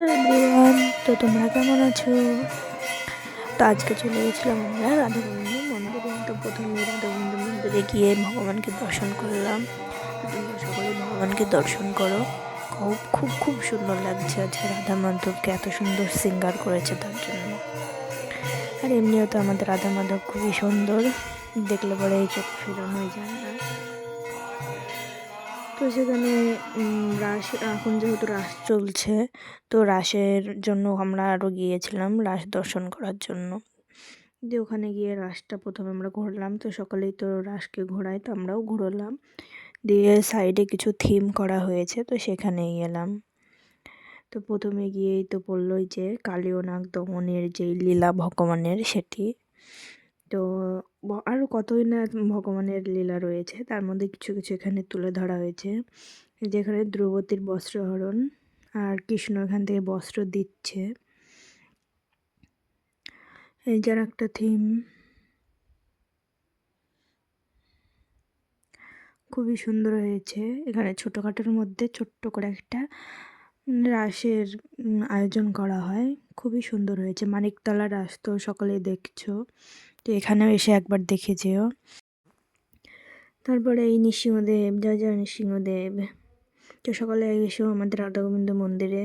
Everyone, তো তোমরা কেমন আছো? তো আজকে চলে গেছিলাম আমরা রাধা গোবিন্দ মন্দিরে। তো প্রথমে রাধা গোবিন্দ মন্দিরে গিয়ে ভগবানকে দর্শন করলাম। তো তোমরা সকলে ভগবানকে দর্শন করো। খুব খুব খুব সুন্দর লাগছে আজকে রাধা মাধবকে এত সুন্দর সিঙ্গার করেছে তার জন্য। আর এমনিও তো আমাদের রাধা মাধব খুবই সুন্দর, দেখলে পরে এই চোখ ফেরানোই যায় না। তো সেখানে রাস, এখন যেহেতু রাস চলছে, তো রাসের জন্য আমরা আরও গিয়েছিলাম রাস দর্শন করার জন্য। দিয়ে ওখানে গিয়ে রাসটা প্রথমে আমরা ঘুরলাম। তো সকলেই তো রাসকে ঘোরায়, তো আমরাও ঘুরলাম। দিয়ে সাইডে কিছু থিম করা হয়েছে, তো সেখানেই এলাম। তো প্রথমে গিয়েই তো পড়লোই যে কালীয় নাগ দমনের যেই লীলা ভগবানের সেটি। তো আরও কতই না ভগবানের লীলা রয়েছে, তার মধ্যে কিছু কিছু এখানে তুলে ধরা হয়েছে। যেখানে দ্রৌপদীর বস্ত্রহরণ, আর কৃষ্ণ এখান থেকে বস্ত্র দিচ্ছে, এই যার একটা থিম। খুবই সুন্দর হয়েছে। এখানে ছোটোখাটোর মধ্যে ছোট্ট করে একটা রাসের আয়োজন করা হয়। খুবই সুন্দর হয়েছে। মানিকতলা রাস তো সকলে দেখছো, তো এখানেও এসে একবার দেখে যেও। তারপরে এই নৃসিংহদেব, জয় জয় নৃসিংহদেব। তো সকালে এসেও আমাদের রাধা গোবিন্দ মন্দিরে